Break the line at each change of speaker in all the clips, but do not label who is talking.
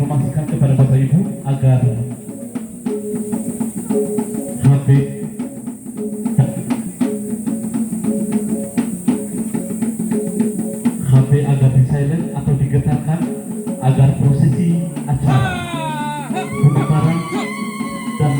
menginformasikan kepada Bapak Ibu agar HP agar di silent atau digetarkan agar prosesi acara pemekaran dan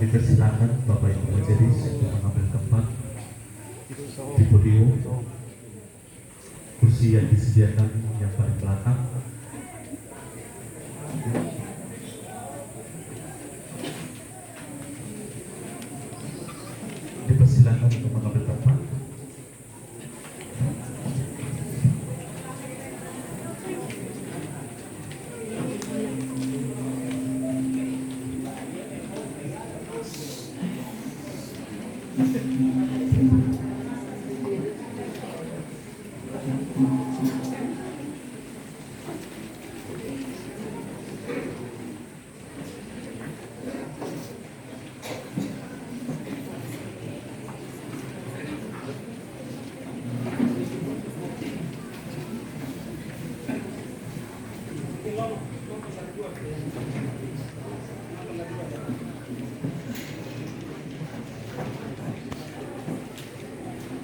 kami persilakan Bapak Ibu Majelis untuk mengambil tempat di podium. Kursi yang disediakan yang paling belakang. Dipersilakan untuk mengambil tempat.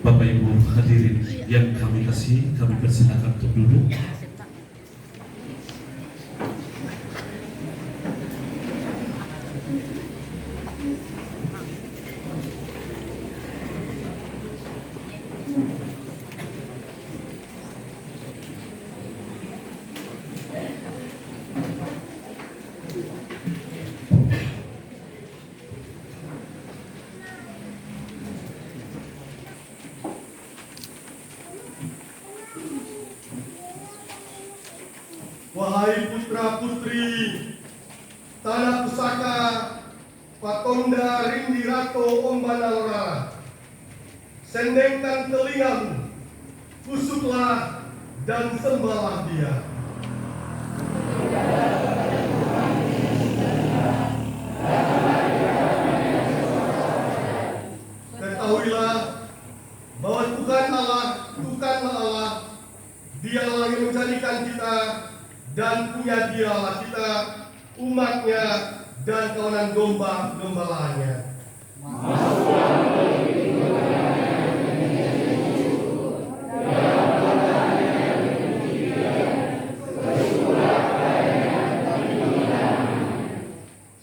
Bapak Ibu hadirin yang kami kasih, kami persilakan untuk duduk.
Wahai putra-putri tanah pusaka Patonda Ringgirato Ombanalora, sendengkan telingamu, kusuklah dan sembahlah dia. Ketahuilah bahwa Tuhanlah Allah, Dialah yang menjadikan kita dan punya Dialah kita, umatnya dan kawanan domba-gembalaannya.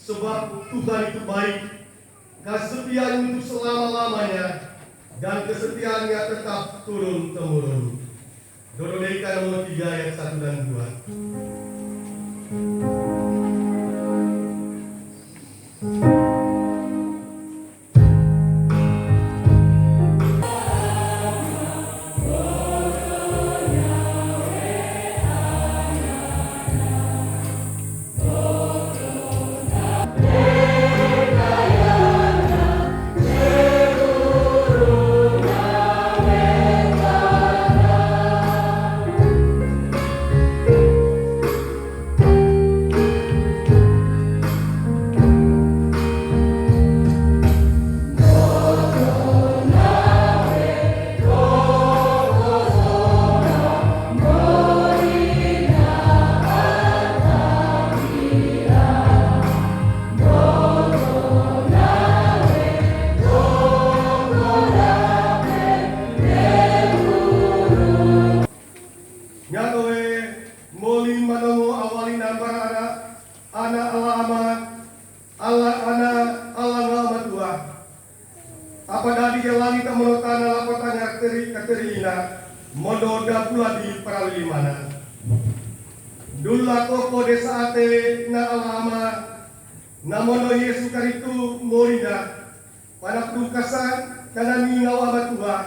Sebab Tuhan itu baik, kesetiaan untuk selama-lamanya, dan kesetiaannya tetap turun-temurun. Dorodeika nomor 3 ayat 1 dan 2. Apadahi jalani tamonotana lapotanya katerina mododa pula di paralimana. Dula toko desa ate na alama namono Yesu karitu morida pada dukasan dan ningawa batua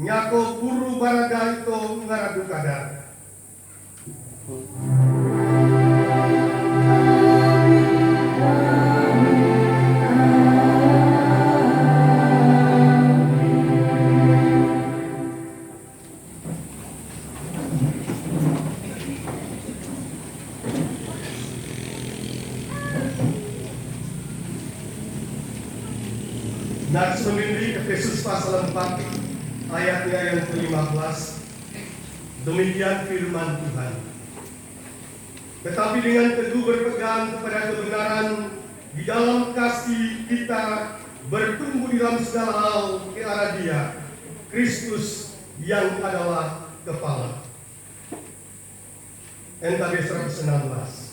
nyako buru baraga itu ngaradukada. Nats memilih Efesus pasal 4 ayatnya yang ke-15. Demikian firman Tuhan. Tetapi dengan teguh berpegang kepada kebenaran di dalam kasih kita bertumbuh di dalam segala hal ke arah Dia, Kristus yang adalah kepala. NKB 116.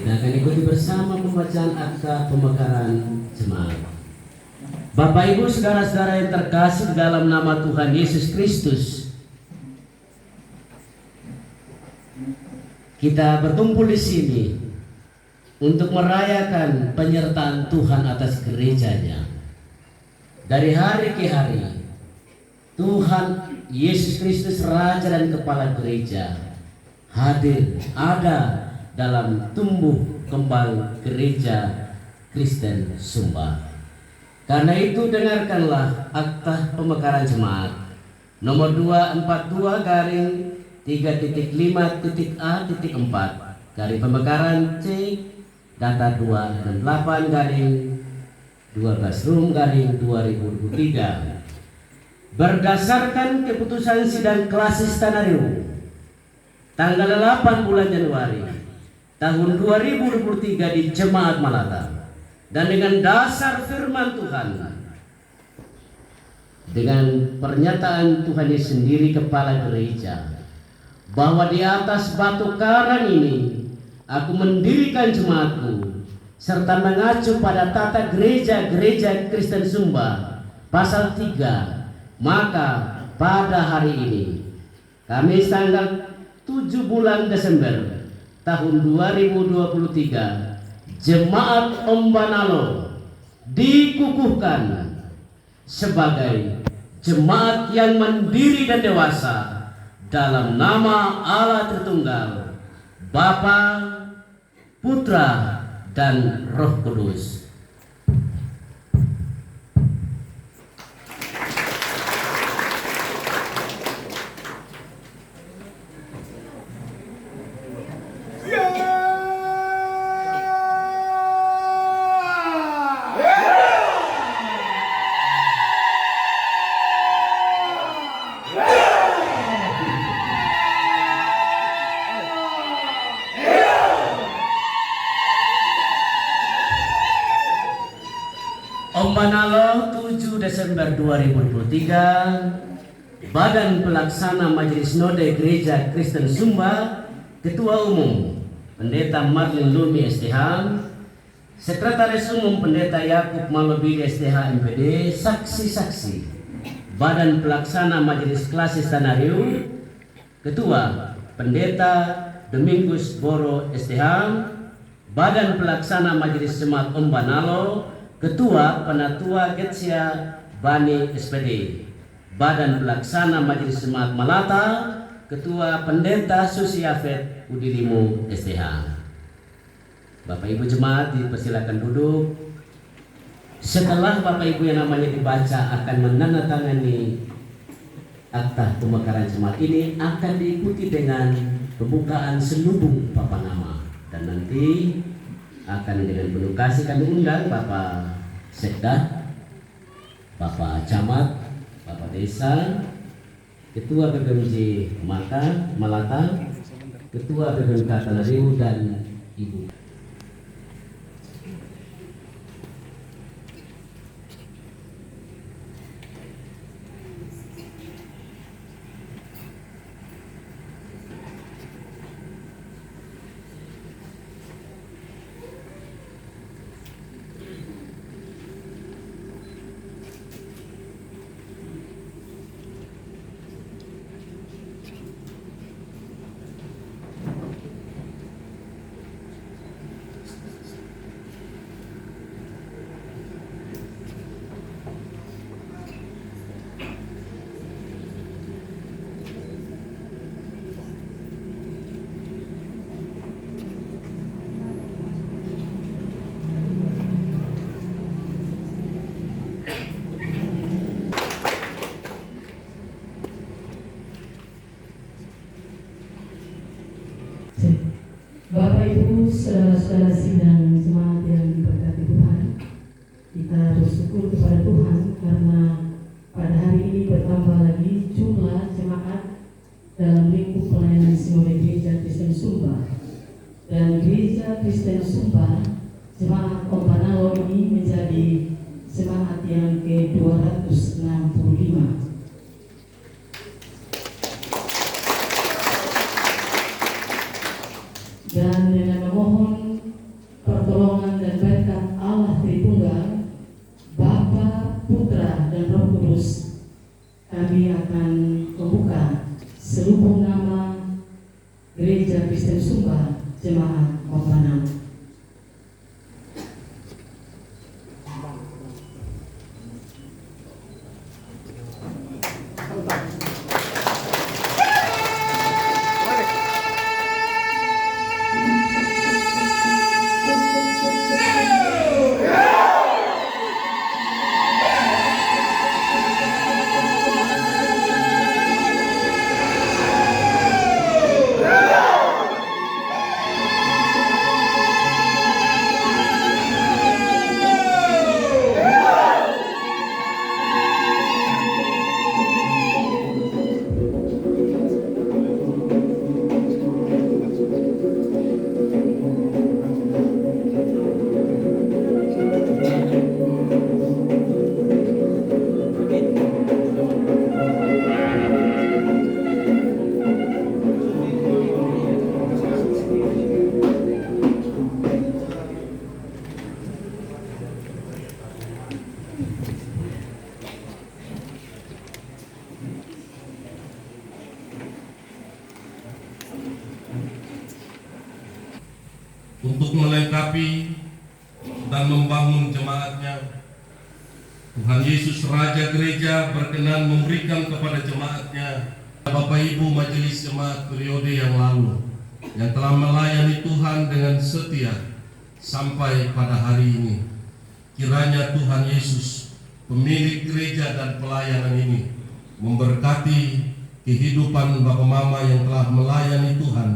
Kita akan ikuti bersama pembacaan akta pemekaran jemaat. Bapak Ibu saudara-saudara yang terkasih dalam nama Tuhan Yesus Kristus, kita berkumpul di sini untuk merayakan penyertaan Tuhan atas gerejanya. Dari hari ke hari, Tuhan Yesus Kristus Raja dan Kepala Gereja hadir, ada dalam tumbuh kembang Gereja Kristen Sumba. Karena itu dengarkanlah akta pemekaran jemaat nomor 242-3.5.A.4 garing pemekaran C data 28/12/2023 berdasarkan keputusan sidang klasis Tanariu tanggal 8 bulan Januari tahun 2023 di Jemaat Malata, dan dengan dasar firman Tuhan, dengan pernyataan Tuhan sendiri Kepala Gereja, bahwa di atas batu karang ini aku mendirikan jemaatku, serta mengacu pada tata gereja-gereja Kristen Sumba pasal 3, maka pada hari ini Kamis tanggal 7 bulan Desember tahun 2023 Jemaat Ombanalo dikukuhkan sebagai jemaat yang mandiri dan dewasa dalam nama Allah Tritunggal, Bapa, Putra, dan Roh Kudus. Ombanalo 7 Desember 2023, Badan Pelaksana Majelis Node Gereja Kristen Sumba, Ketua Umum Pendeta Marlin Lumi STH, Sekretaris Umum Pendeta Yakub Malobili STH MPD, saksi-saksi Badan Pelaksana Majelis Klasis Tanariu, Ketua Pendeta Domingus Boro STH, Badan Pelaksana Majelis Jemaat Ombanalo, Ketua Penatua Getsia Bani SPD, Badan Pelaksana Majelis Jemaat Malata, Ketua Pendeta Susi Yafet Udilimu STH. Bapak Ibu Jemaat dipersilakan duduk. Setelah Bapak Ibu yang namanya dibaca akan menandatangani akta pemekaran jemaat ini, akan diikuti dengan pembukaan selubung papan nama, dan nanti akan dengan penuh kasih kami undang Bapak Sekda, Bapak Camat, Bapak Desa, Ketua BPMJ Malata, Ketua BPMK Tanariu, dan Ibu.
Bapak Ibu, saudara-saudara sidang jemaat yang diberkati Tuhan, kita bersyukur kepada Tuhan karena pada hari ini bertambah lagi jumlah jemaat dalam lingkup pelayanan Sinode Gereja Kristen Sumba, dan Gereja Kristen Sumba jemaat Ombanalo ini menjadi jemaat yang ke-265. Dan dengan memohon kami akan membuka selubung nama Gereja Kristen Sumba Jemaat Omanang.
Untuk melengkapi dan membangun jemaatnya, Tuhan Yesus Raja Gereja berkenan memberikan kepada jemaatnya Bapak Ibu Majelis Jemaat periode yang lalu yang telah melayani Tuhan dengan setia sampai pada hari ini. Kiranya Tuhan Yesus, pemilik gereja dan pelayanan ini, memberkati kehidupan Bapak Mama yang telah melayani Tuhan,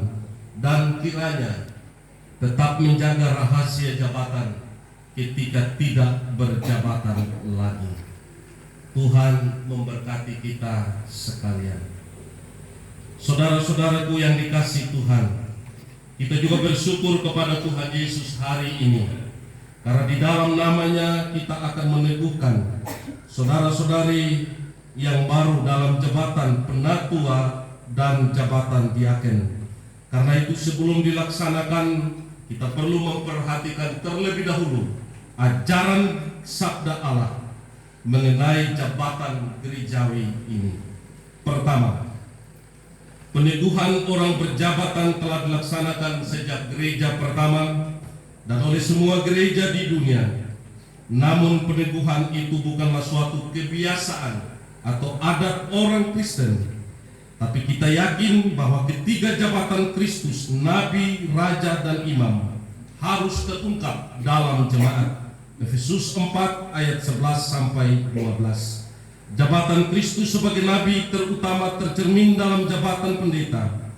dan kiranya tetap menjaga rahasia jabatan ketika tidak berjabatan lagi. Tuhan memberkati kita sekalian. Saudara-saudaraku yang dikasihi Tuhan, kita juga bersyukur kepada Tuhan Yesus hari ini, karena di dalam namanya kita akan meneguhkan saudara-saudari yang baru dalam jabatan penatua dan jabatan diaken. Karena itu sebelum dilaksanakan, kita perlu memperhatikan terlebih dahulu ajaran sabda Allah mengenai jabatan gerejawi ini. Pertama, peneguhan orang berjabatan telah dilaksanakan sejak gereja pertama dan oleh semua gereja di dunia. Namun peneguhan itu bukanlah suatu kebiasaan atau adat orang Kristen, tapi kita yakin bahwa ketiga jabatan Kristus, Nabi, Raja, dan Imam harus terungkap dalam jemaat. Efesus 4 ayat 11 sampai 12. Jabatan Kristus sebagai Nabi terutama tercermin dalam jabatan pendeta.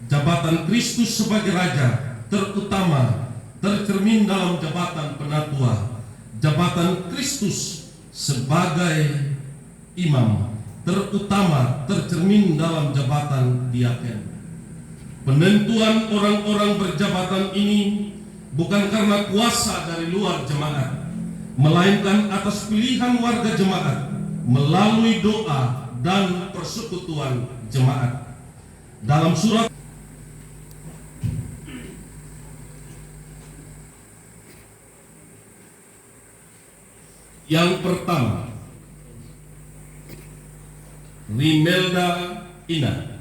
Jabatan Kristus sebagai Raja terutama tercermin dalam jabatan penatua. Jabatan Kristus sebagai Imam terutama tercermin dalam jabatan diaken. Penentuan orang-orang berjabatan ini bukan karena kuasa dari luar jemaat, melainkan atas pilihan warga jemaat melalui doa dan persekutuan jemaat. Dalam surat yang pertama, Rimelda Ina,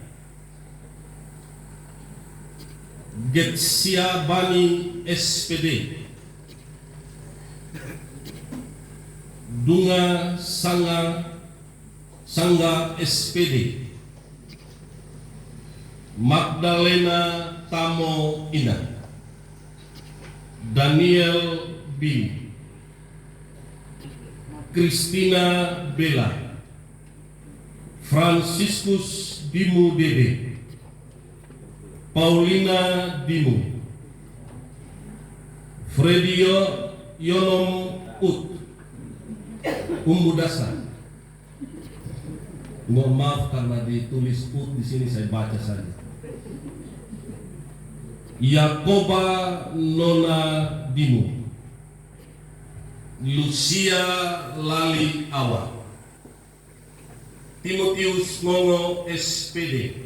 Getsia Bani SPD, Dunga Sangga SPD, Magdalena Tamo Ina, Daniel B, Christina Bella, Franciscus Dimu Dede, Paulina Dimu, Fredio Yonom Ut, Umbudasa. Mohon maaf karena ditulis Ut di sini, saya baca saja. Yakoba Nona Dimu, Lucia Lali Awa, Timotius Ngongo SPD,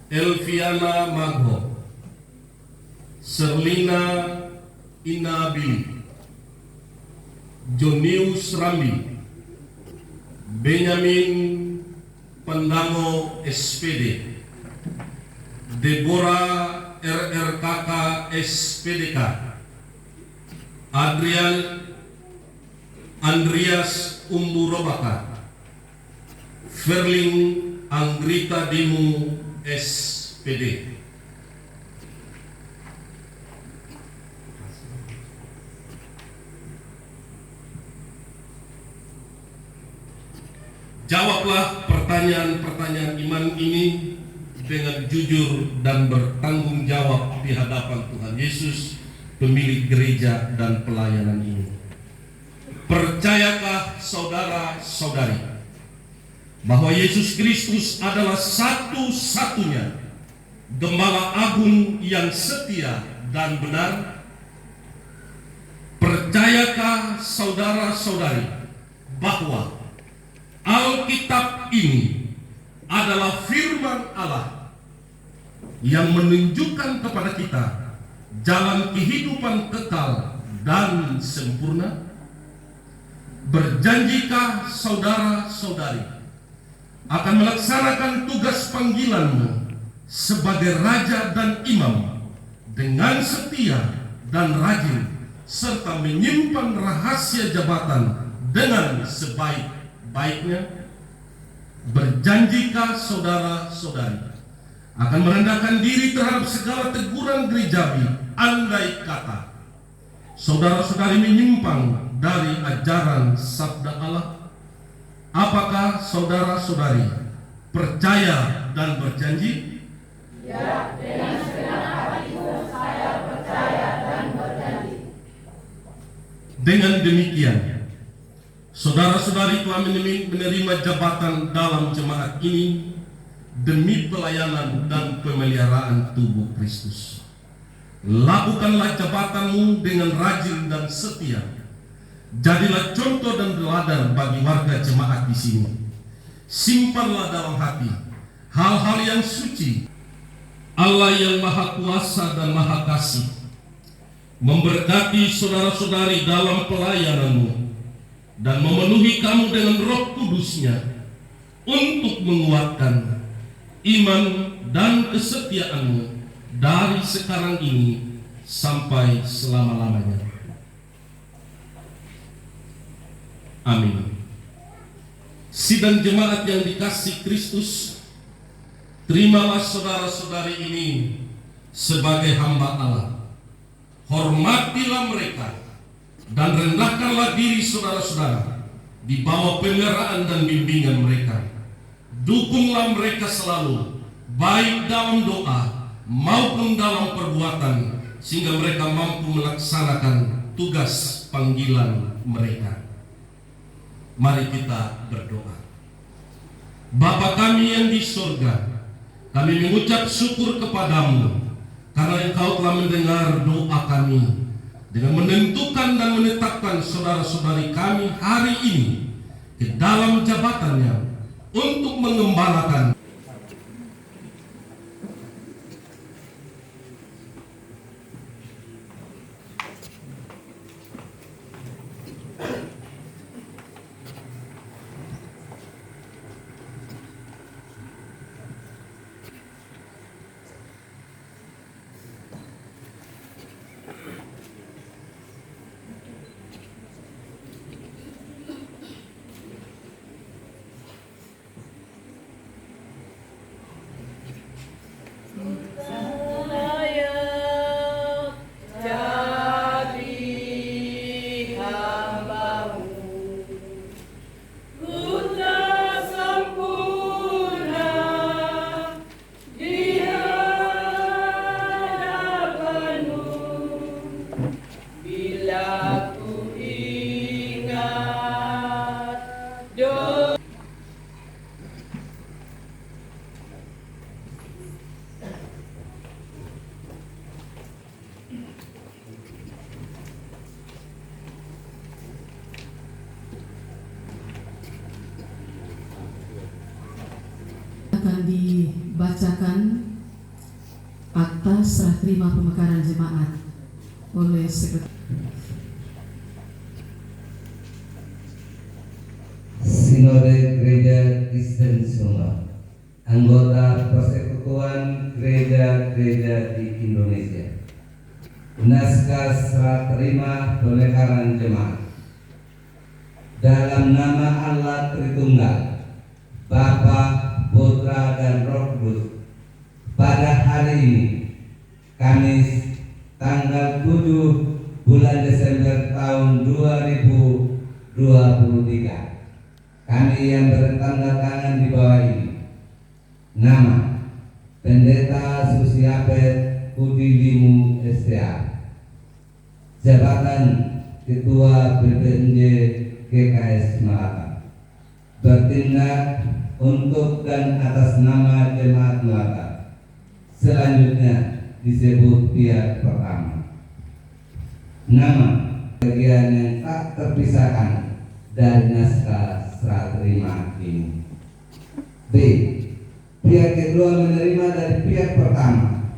Elviana Magho, Serlina Inabi, Jonius Rambi, Benjamin Pendango SPD, Deborah RRKK SPDK, Andreas Umburobaka, Ferling Anggrita Dimu SPD. Jawablah pertanyaan-pertanyaan iman ini dengan jujur dan bertanggung jawab di hadapan Tuhan Yesus, pemilik gereja dan pelayanan ini. Percayakah saudara-saudari bahwa Yesus Kristus adalah satu-satunya Gembala Agung yang setia dan benar? Percayakah saudara-saudari bahwa Alkitab ini adalah firman Allah yang menunjukkan kepada kita jalan kehidupan kekal dan sempurna? Berjanjikah saudara-saudari akan melaksanakan tugas panggilanmu sebagai raja dan imam dengan setia dan rajin, serta menyimpan rahasia jabatan dengan sebaik-baiknya? Berjanjikah saudara-saudari akan merendahkan diri terhadap segala teguran gerejawi, andai kata saudara-saudari menyimpang dari ajaran sabda Allah? Apakah saudara-saudari percaya dan berjanji?
Ya, dengan segenap hatiku saya percaya dan berjanji.
Dengan demikian, saudara-saudari telah menerima jabatan dalam jemaat ini demi pelayanan dan pemeliharaan tubuh Kristus. Lakukanlah jabatanmu dengan rajin dan setia. Jadilah contoh dan teladan bagi warga jemaat di sini. Simpanlah dalam hati hal-hal yang suci. Allah yang Maha Kuasa dan Maha Kasih memberkati saudara-saudari dalam pelayananmu dan memenuhi kamu dengan Roh Kudus-Nya untuk menguatkan iman dan kesetiaanmu dari sekarang ini sampai selama-lamanya. Amin. Sidang jemaat yang dikasihi Kristus, terimalah saudara-saudari ini sebagai hamba Allah. Hormatilah mereka dan rendahkanlah diri saudara-saudara di bawah pemeliharaan dan bimbingan mereka. Dukunglah mereka selalu, baik dalam doa maupun dalam perbuatan, sehingga mereka mampu melaksanakan tugas panggilan mereka. Mari kita berdoa. Bapa kami yang di surga, kami mengucap syukur kepadamu karena Engkau telah mendengar doa kami dengan menentukan dan menetapkan saudara-saudari kami hari ini ke dalam jabatannya untuk mengembalakan.
Akan dibacakan akta serah terima pemekaran jemaat oleh sekretaris.
Sinode Gereja Kristen Sumba, anggota Persekutuan Gereja-Gereja di Indonesia. Naskah serah terima pemekaran jemaat. Dalam nama Allah Tritunggal, Bapa, Putra, dan Roh Kudus, pada hari ini, Kamis, tanggal 7 bulan Desember tahun 2023, kami yang bertanda tangan di bawah ini, nama Pendeta Susiapet Kudidimu STA, jabatan Ketua BPNJ GKS Melaka, bertindak untuk dan atas nama Jemaat Melaka. Selanjutnya disebut pihak pertama. Nama bagian yang tak terpisahkan dari naskah serah terima ini. B. Pihak kedua menerima dari pihak pertama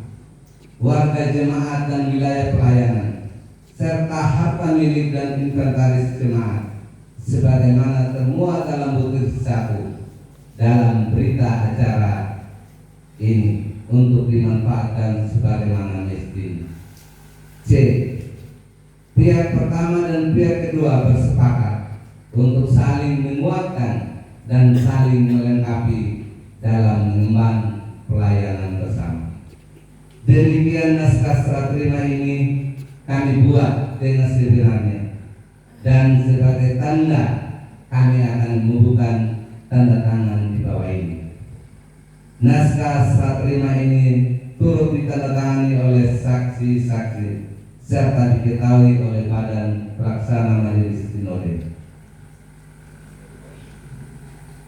warga jemaat dan wilayah pelayanan serta harta milik dan inventaris jemaat sebagaimana termuat dalam butir 1 dalam berita acara ini untuk dimanfaatkan sebagaimana mestinya. C. Pihak pertama dan pihak kedua bersepakat untuk saling menguatkan dan saling melengkapi dalam mengemban pelayanan bersama. Demikian naskah serah terima ini kami buat dengan sebenarnya, dan sebagai tanda kami akan membubuhkan tanda tangan di bawah ini. Naskah serah terima ini turut ditandatangani oleh saksi-saksi serta diketahui oleh Badan Pelaksana Majelis Sinode.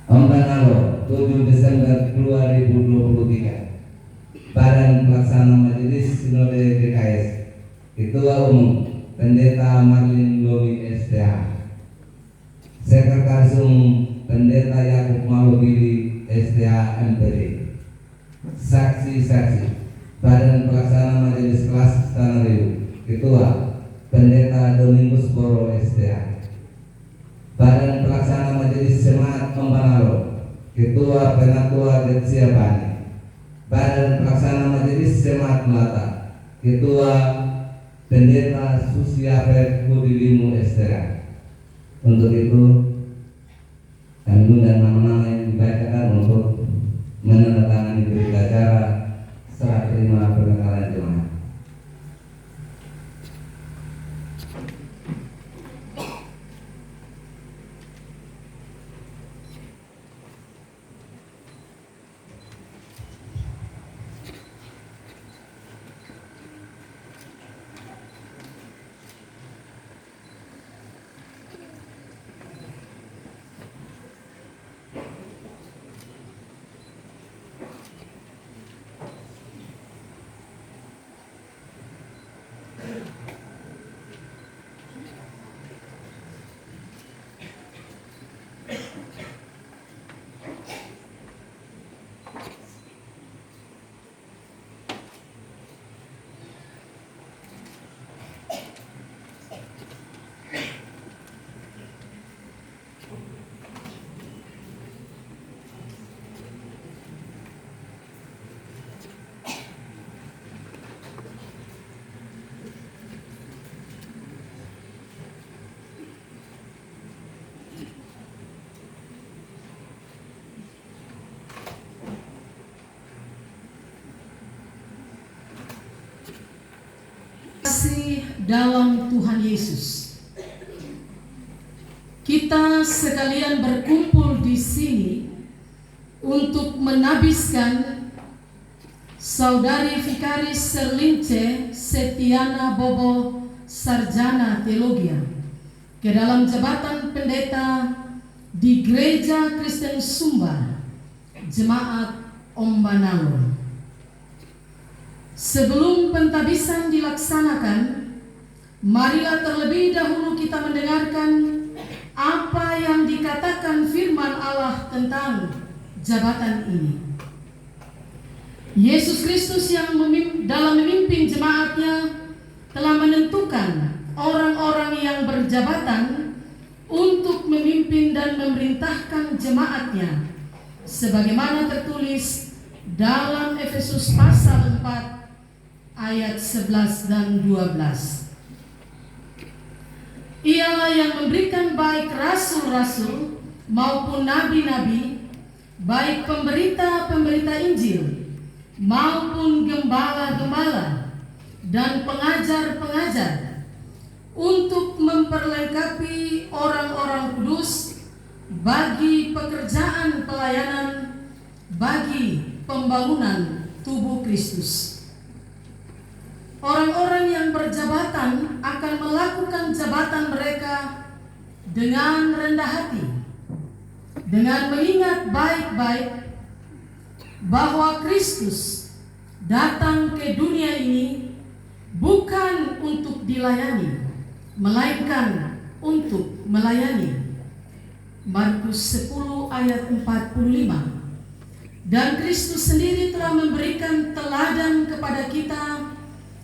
Ombanalo, 7 Desember 2023. Badan Pelaksana Majelis Sinode GKS, Ketua Umum Pendeta Marlin Lomi STA, Sekretaris Umum Pendeta Yakub Malobili STA MPD. Saksi-saksi Badan Pelaksana Majelis Kelas Tanariu, Ketua Pendeta Domingus Boro STA. Badan Pelaksana Majelis Jemaat Ombanalo, Ketua Penatua Getsia Bani. Badan Pelaksana Majelis Jemaat Melata, Ketua Pendeta Susiapet Kudidimu STA. Untuk itu kami undang nama-nama yang dibacakan untuk menandatangani berita acara serah terima pemekaran jemaat.
Dalam Tuhan Yesus, kita sekalian berkumpul di sini untuk menabiskan Saudari Vikaris Serlince Setiana Bobo Sarjana Teologia ke dalam jabatan pendeta di Gereja Kristen Sumba, Jemaat Ombanalo. Sebelum pentabisan dilaksanakan, marilah terlebih dahulu kita mendengarkan apa yang dikatakan firman Allah tentang jabatan ini. Yesus Kristus yang dalam memimpin jemaatnya telah menentukan orang-orang yang berjabatan untuk memimpin dan memerintahkan jemaatnya sebagaimana tertulis dalam Efesus pasal 4 ayat 11 dan 12. Ialah yang memberikan baik rasul-rasul maupun nabi-nabi, baik pemberita-pemberita Injil maupun gembala-gembala dan pengajar-pengajar, untuk memperlengkapi orang-orang kudus bagi pekerjaan pelayanan bagi pembangunan tubuh Kristus. Orang-orang yang berjabatan akan melakukan jabatan mereka dengan rendah hati, dengan mengingat baik-baik bahwa Kristus datang ke dunia ini bukan untuk dilayani, melainkan untuk melayani. Markus 10 ayat 45. Dan Kristus sendiri telah memberikan teladan kepada kita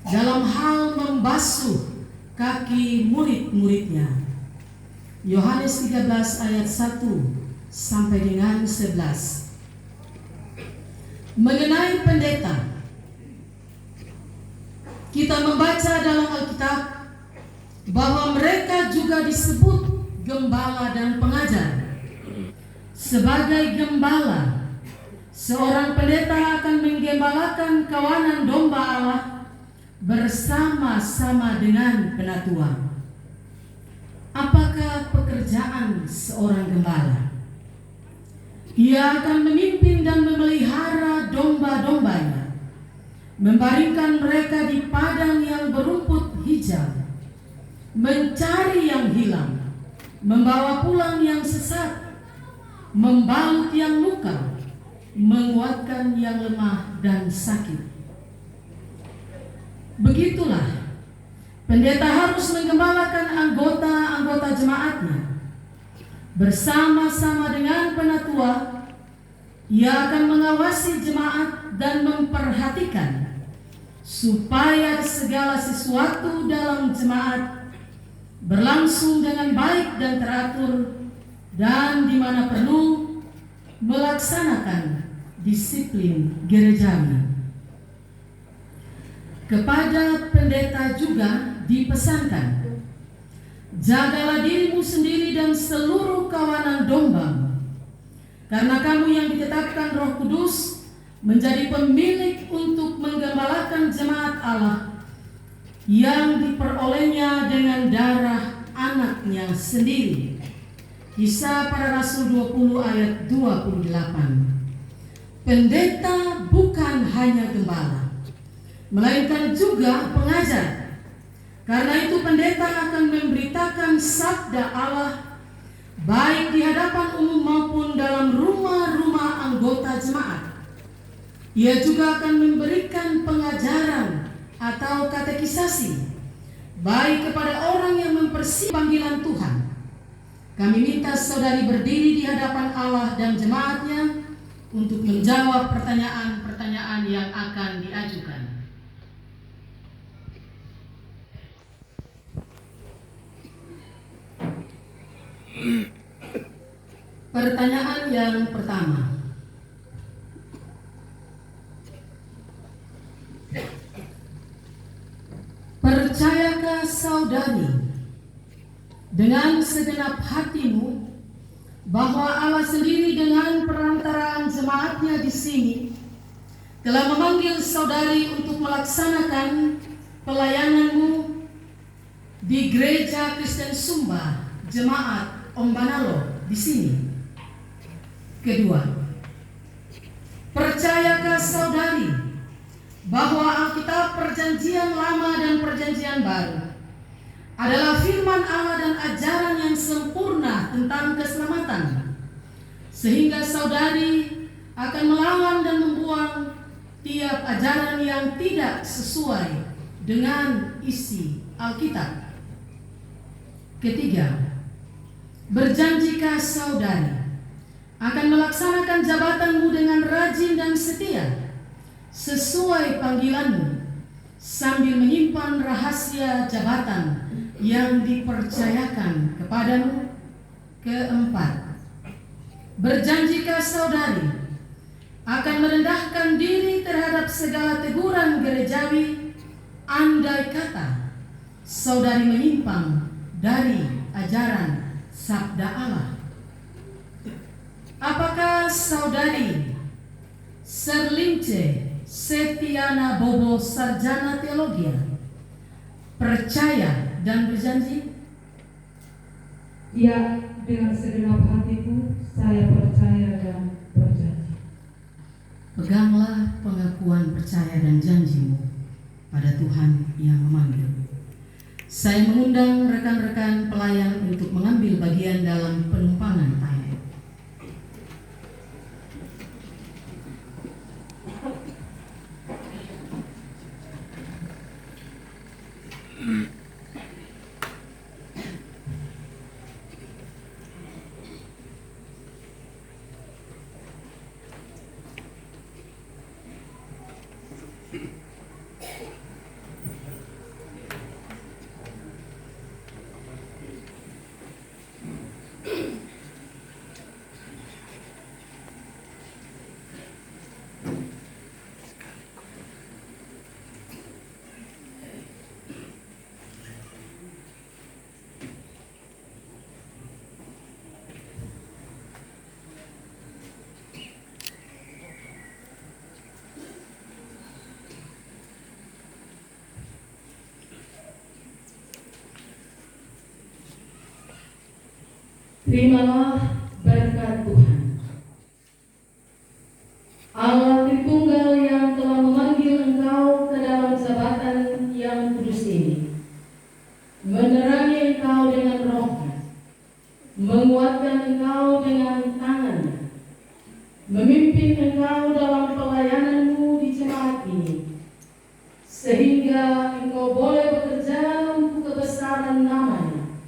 dalam hal membasuh kaki murid-muridnya. Yohanes 13 ayat 1 sampai dengan 11. Mengenai pendeta, kita membaca dalam Alkitab bahwa mereka juga disebut gembala dan pengajar. Sebagai gembala, seorang pendeta akan menggembalakan kawanan domba Allah bersama-sama dengan penatua. Apakah pekerjaan seorang gembala? Ia akan memimpin dan memelihara domba-dombanya, membaringkan mereka di padang yang berumput hijau, mencari yang hilang, membawa pulang yang sesat, membalut yang luka, menguatkan yang lemah dan sakit. Begitulah pendeta harus menggembalakan anggota-anggota jemaatnya. Bersama-sama dengan penatua, ia akan mengawasi jemaat dan memperhatikan supaya segala sesuatu dalam jemaat berlangsung dengan baik dan teratur, dan di mana perlu melaksanakan disiplin gerejawi. Kepada pendeta juga dipesankan, jagalah dirimu sendiri dan seluruh kawanan domba, karena kamu yang ditetapkan Roh Kudus menjadi pemilik untuk menggembalakan jemaat Allah yang diperolehnya dengan darah anaknya sendiri. Kisah Para Rasul 20 ayat 28. Pendeta bukan hanya gembala, melainkan juga pengajar. Karena itu pendeta akan memberitakan sabda Allah baik di hadapan umum maupun dalam rumah-rumah anggota jemaat. Ia juga akan memberikan pengajaran atau katekisasi baik kepada orang yang mempersiapkan panggilan Tuhan. Kami minta saudari berdiri di hadapan Allah dan jemaatnya untuk menjawab pertanyaan-pertanyaan yang akan diajukan. Pertanyaan yang pertama. Percayakah saudari dengan segenap hatimu bahwa Allah sendiri dengan perantaraan jemaatnya di sini telah memanggil saudari untuk melaksanakan pelayananmu di Gereja Kristen Sumba Jemaat Ombanalo di sini? Kedua, percayakah saudari bahwa Alkitab Perjanjian Lama dan Perjanjian Baru adalah firman Allah dan ajaran yang sempurna tentang keselamatan, sehingga saudari akan melawan dan membuang tiap ajaran yang tidak sesuai dengan isi Alkitab? Ketiga, berjanjikah saudari akan melaksanakan jabatanmu dengan rajin dan setia sesuai panggilanmu, sambil menyimpan rahasia jabatan yang dipercayakan kepadamu? Keempat, berjanjikah saudari akan merendahkan diri terhadap segala teguran gerejawi andai kata saudari menyimpang dari ajaran sabda Allah? Apakah saudari Serlince Setiana Bobo Sarjana Teologia percaya dan berjanji?
Ya, dengan segenap hatiku saya percaya dan berjanji.
Peganglah pengakuan percaya dan janjimu pada Tuhan yang memanggil. Saya mengundang rekan-rekan pelayan untuk mengambil bagian dalam penumpangan ayat. Terimalah berkat Tuhan, Allah Tritunggal yang telah memanggil engkau ke dalam jabatan yang kudus ini, menerangi engkau dengan roh-Nya, menguatkan engkau dengan tangan-Nya, memimpin engkau dalam pelayananmu di jemaat ini, sehingga engkau boleh bekerja untuk kebesaran nama-Nya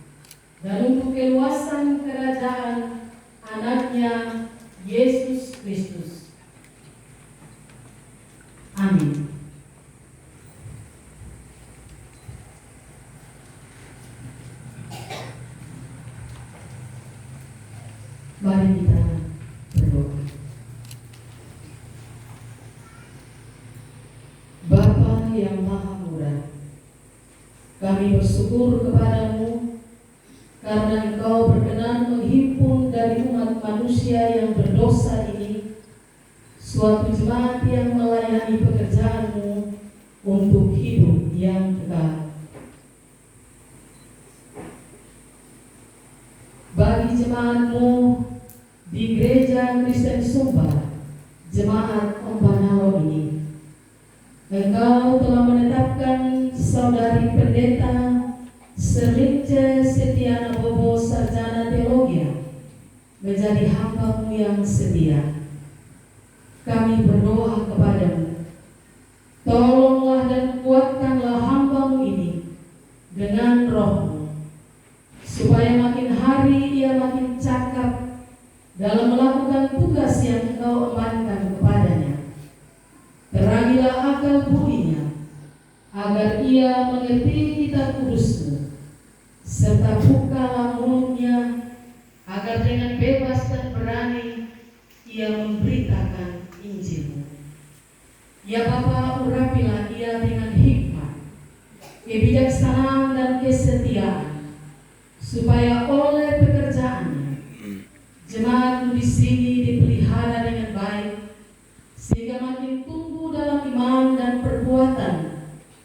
dan untuk keluasan kerajaan anaknya Yesus Kristus. Amin. Mari kita berdoa. Bapa yang Maha Murah, kami bersyukur kepadamu karena engkau berkenan menghimpun dari umat manusia yang berdosa ini suatu jemaat yang melayani pekerjaanmu untuk hidup yang kekal. Bagi jemaatmu di Gereja Kristen Sumba, Jemaat Ombanalo ini, engkau telah menetapkan saudari pendeta Serlince Setiana Bobo Sarjana Teologia menjadi hamba-Mu yang setia. Kami berdoa kepadamu, tolonglah dan kuatkanlah hamba-Mu ini dengan roh-Mu, supaya makin hari ia makin cakap dalam melakukan tugas yang Engkau embankan kepadanya. Terangilah akal budinya, agar ia mengerti kitab kudus-Mu, serta bukalah mulutnya, agar dengan bebas dan berani ia memberitakan Injil-Mu. Ya Bapa, urapilah ia dengan hikmat, kebijaksanaan dan kesetiaan, supaya oleh pekerjaannya jemaat-Mu di sini dipelihara dengan baik, sehingga makin tumbuh dalam iman dan perbuatan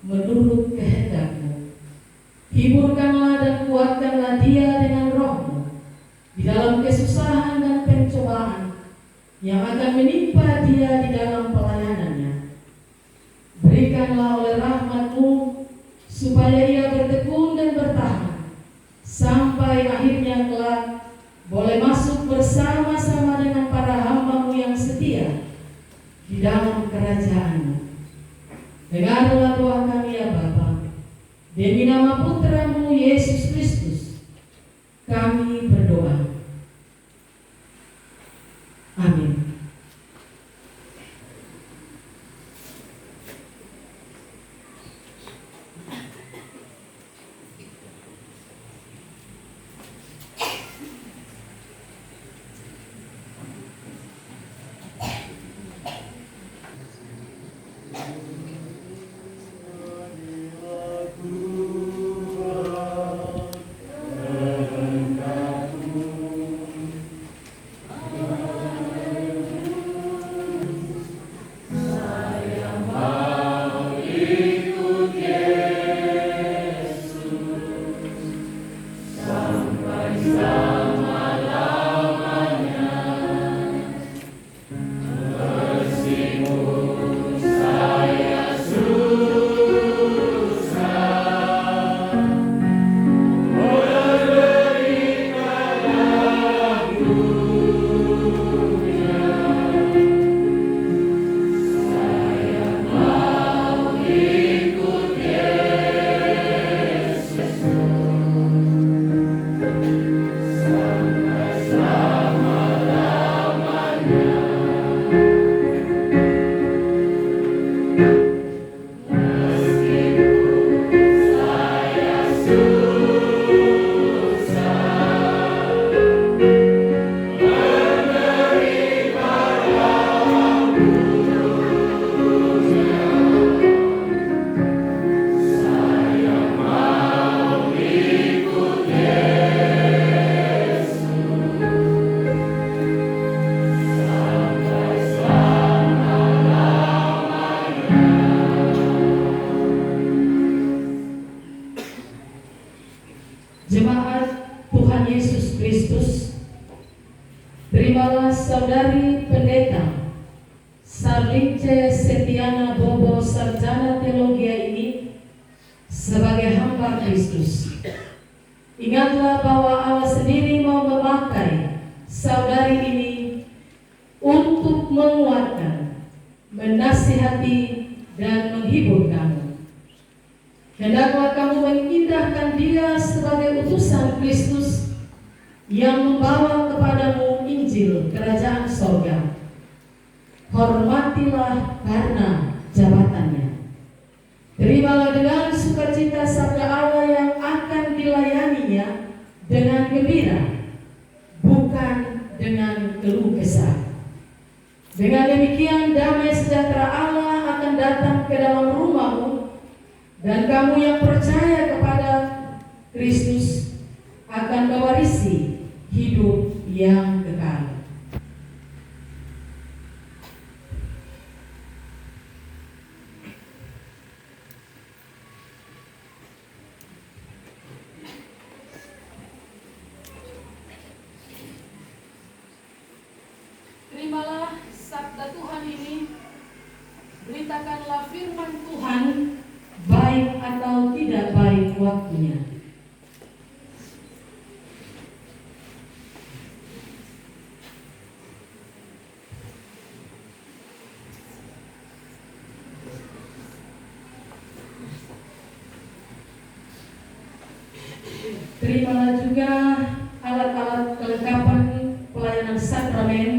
menurut kehendak-Mu. Hiburkanlah dan kuatkanlah dia dengan roh-Mu di dalam kesusahan dan pencobaan yang akan menimpa dia di dalam pelayanannya. Berikanlah oleh rahmat-Mu supaya ia bertekun dan bertahan sampai akhirnya kelak boleh masuk bersama-sama dengan para hamba-Mu yang setia di dalam kerajaan-Mu. Dengarlah doa kami ya Bapa, demi nama Putra-Mu Yesus Kristus kami berdoa. Amin. Jemaat Tuhan Yesus Kristus, terimalah saudari pendeta Sarlince Setiana Bobo Sarjana Teologia ini sebagai hamba Kristus. Ingatlah bahwa Allah sendiri mau memakai saudari ini untuk menguatkan, menasihati, dan menghibur kamu. Hendaklah kamu mengindahkan dia sebagai utusan Kristus yang membawa kepadamu Injil Kerajaan Sorga. Hormatilah karena jabatannya. Terimalah dengan sukacita sabda Allah yang akan dilayaninya dengan gembira, bukan dengan keluh kesah. Dengan demikian damai sejahtera Allah akan datang ke dalam rumahmu, dan kamu yang percaya kepada Kristus akan mewarisi hidup yang kekal.
Terimalah sabda Tuhan ini, beritakanlah firman Tuhan,
Baik atau tidak baik waktunya. Terimalah juga alat-alat kelengkapan pelayanan sakramen,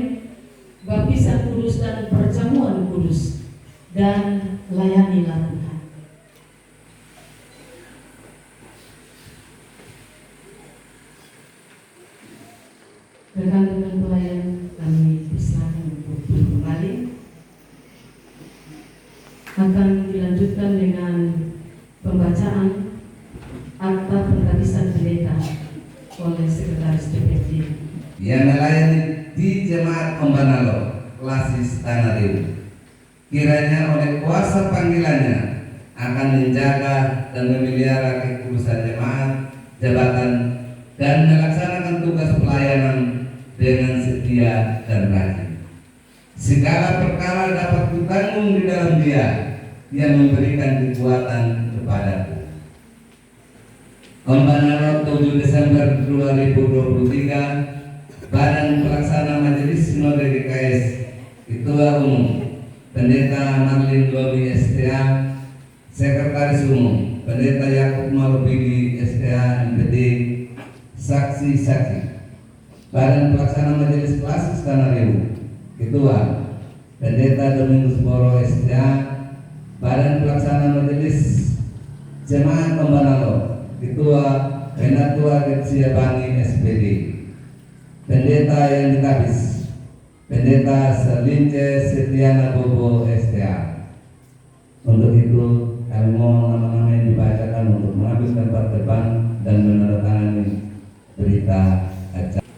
baptisan kudus dan perjamuan kudus, dan layanilah Tuhan. Rekan-rekan pelayan kami persilakan untuk kembali. Akan dilanjutkan dengan pembacaan akta penghabisan pendeta oleh Sekretaris PPD
yang melayani di Jemaat Ombanalo, Klasis Tanah Riu. Kiranya oleh kuasa panggilannya akan menjaga dan memelihara kekudusan jemaat, jabatan, dan melaksanakan tugas pelayanan dengan setia dan rajin. Segala perkara dapat kutanggung di dalam Dia yang memberikan kekuatan kepadaku. Ombanalo 7 Desember 2023, Badan Pelaksana Majelis Sinode GKS, Ketua Umum Pendeta Marlin Lobi STA, Sekretaris Umum Pendeta Yakub Malubigi STA MPD, saksi-saksi. Badan Pelaksana Majelis Klasis Tanah Riu, Ketua Pendeta Domingus Boro STA, Badan Pelaksana Majelis Jemaat Ombanalo, Ketua Penatua Getsia Bangi SPD, Pendeta yang ditabis Pendeta Sarlince Setiana Bobo STA. Untuk itu kami mohon nama-nama yang dibacakan untuk mengambil tempat depan dan menandatangani berita acara.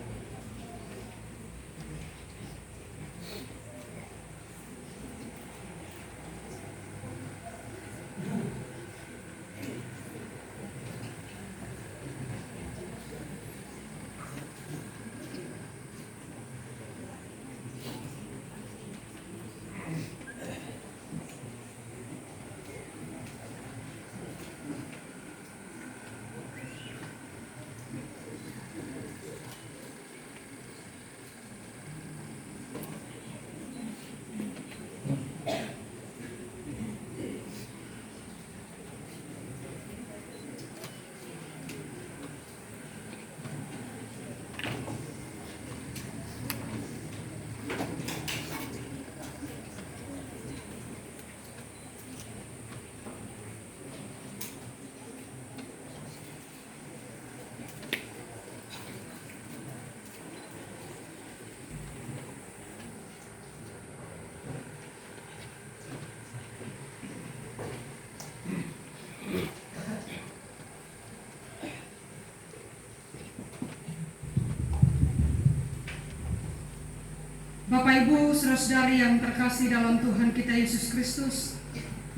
Bapak Ibu, saudara-saudari yang terkasih dalam Tuhan kita Yesus Kristus,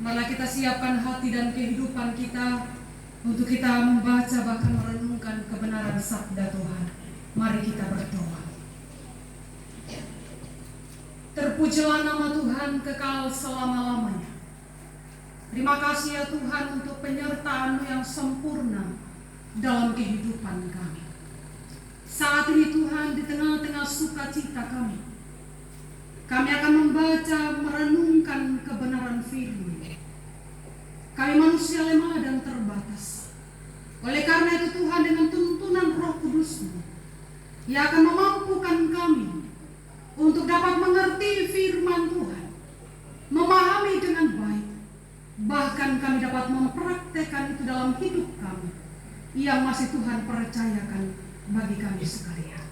malah kita siapkan hati dan kehidupan kita untuk kita membaca bahkan merenungkan kebenaran sabda Tuhan. Mari kita berdoa. Terpujilah nama Tuhan kekal selama-lamanya. Terima kasih ya Tuhan untuk penyertaan-Mu yang sempurna dalam kehidupan kami. Saat ini Tuhan, di tengah-tengah sukacita kami akan membaca, merenungkan kebenaran firman. Kami manusia lemah dan terbatas. Oleh karena itu Tuhan, dengan tuntunan Roh Kudus-Mu, Ia akan memampukan kami untuk dapat mengerti firman Tuhan, memahami dengan baik, bahkan kami dapat mempraktekkan itu dalam hidup kami yang masih Tuhan percayakan bagi kami sekalian.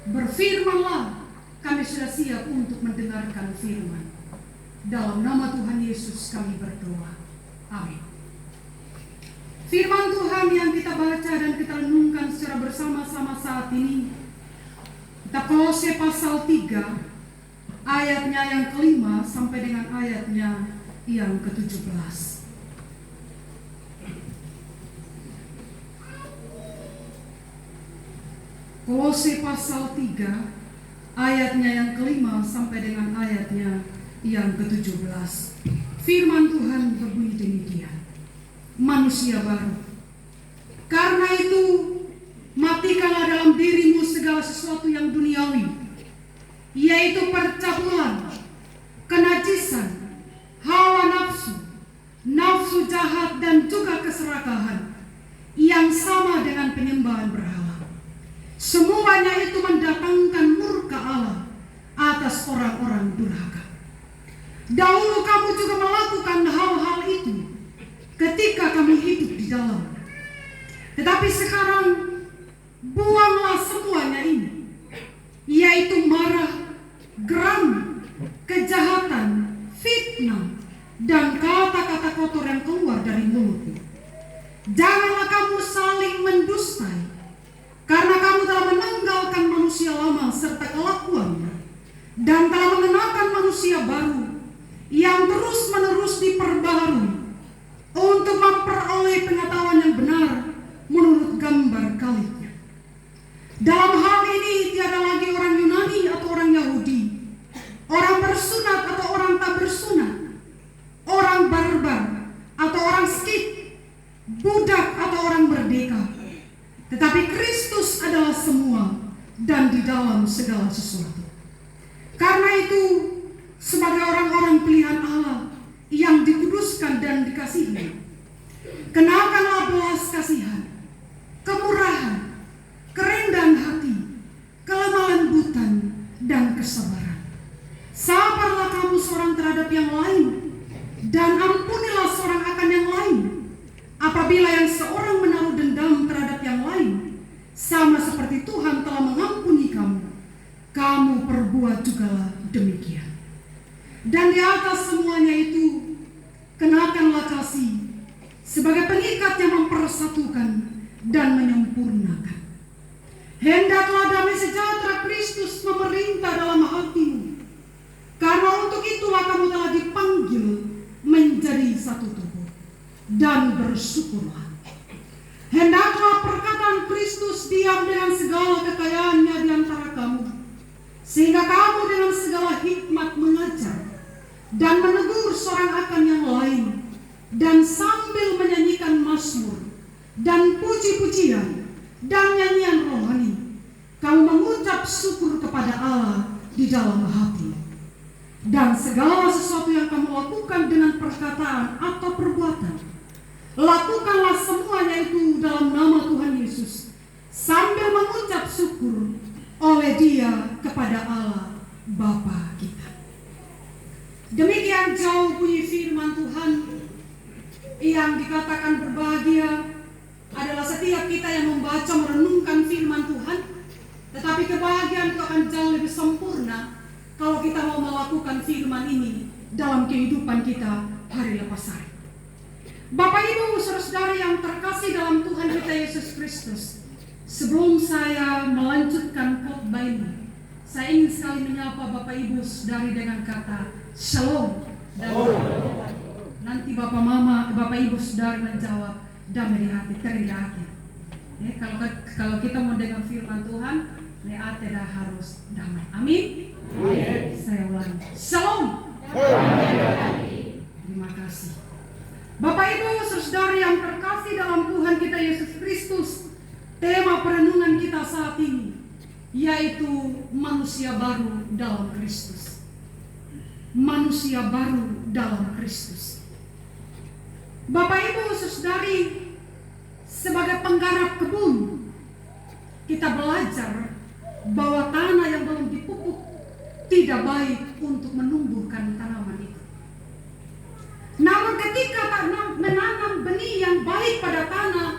Berfirmanlah, kami sudah siap untuk mendengarkan firman. Dalam nama Tuhan Yesus kami berdoa. Amin. Firman Tuhan yang kita baca dan kita renungkan secara bersama-sama saat ini, kita Kolose pasal 3, ayatnya yang ke-5 sampai dengan ayatnya yang ke-17. Kolose pasal 3, ayatnya yang ke-5 sampai dengan ayatnya yang ke-17. Firman Tuhan berbunyi demikian. Manusia baru. Karena itu, matikanlah dalam dirimu segala sesuatu yang duniawi, yaitu percabulan, kenajisan, hawa nafsu, nafsu jahat, dan juga keserakahan yang sama dengan penyembahan berhala. Semuanya itu mendatangkan murka Allah atas orang-orang durhaka. Dahulu kamu juga melakukan hal-hal itu ketika kami hidup di dalam. Tetapi sekarang buanglah semuanya ini, yaitu marah, geram, kejahatan, fitnah, dan kata-kata kotor yang keluar dari mulutmu. Janganlah kamu saling mendustai, karena kamu telah menanggalkan manusia lama serta kelakuannya, dan telah mengenakan manusia baru yang terus-menerus diperbaharui untuk memperoleh pengetahuan yang benar menurut gambar kalibnya. Dalam hal ini tiada lagi orang Yunani atau orang Yahudi, orang bersunat atau orang tak bersunat, orang barbar atau orang skit, budak atau orang merdeka. Tetapi Kristus adalah semua dan di dalam segala sesuatu. Karena itu, sebagai orang-orang pilihan Allah yang dikuduskan dan dikasihi, kenakanlah belas kasihan, kemurahan, kerendahan hati, kelemah lembutan, dan kesabaran. Sabarlah kamu seorang terhadap yang lain, dan ampunilah seorang akan yang lain. Apabila yang seorang menaruh dendam terhadap yang lain, sama seperti Tuhan telah mengampuni kamu, kamu perbuat jugalah demikian. Dan di atas semuanya itu, kenakanlah kasih sebagai pengikat yang mempersatukan dan menyempurnakan. Hendaklah damai sejahtera Kristus memerintah dalam hatimu, karena untuk itulah kamu telah dipanggil menjadi satu tubuh, dan bersyukurlah. Hendaklah perkataan Kristus diam dengan segala kekayaannya di antara kamu, sehingga kamu dengan segala hikmat mengajar dan menegur seorang akan yang lain, dan sambil menyanyikan mazmur dan puji-pujian dan nyanyian rohani, kamu mengucap syukur kepada Allah di dalam hati. Dan segala sesuatu yang kamu lakukan dengan perkataan atau perbuatan, lakukanlah semuanya itu dalam nama Tuhan Yesus, sambil mengucap syukur oleh Dia kepada Allah Bapa kita. Demikian jauh bunyi firman Tuhan yang dikatakan berbahagia adalah setiap kita yang membaca merenungkan firman Tuhan. Tetapi kebahagiaan itu akan jauh lebih sempurna kalau kita mau melakukan firman ini dalam kehidupan kita hari lepas hari. Bapak Ibu saudara-saudara yang terkasih dalam Tuhan kita Yesus Kristus, sebelum saya melanjutkan khotbah ini, saya ingin sekali menyapa Bapak Ibu saudari dengan kata Shalom. Dan nanti Bapak Ibu saudari menjawab damai di hati, teri di hati. Ya, kalau kita mau dengar firman Tuhan, ne hati dah harus damai. Amin. Saya ulangi. Shalom. Terima kasih. Bapak Ibu Saudara yang terkasih dalam Tuhan kita Yesus Kristus, tema perenungan kita saat ini yaitu manusia baru dalam Kristus. Manusia baru dalam Kristus. Bapak Ibu Saudari, sebagai penggarap kebun, kita belajar bahwa tanah yang belum dipupuk tidak baik untuk menumbuhkan tanaman itu. Namun ketika menanam benih yang baik pada tanah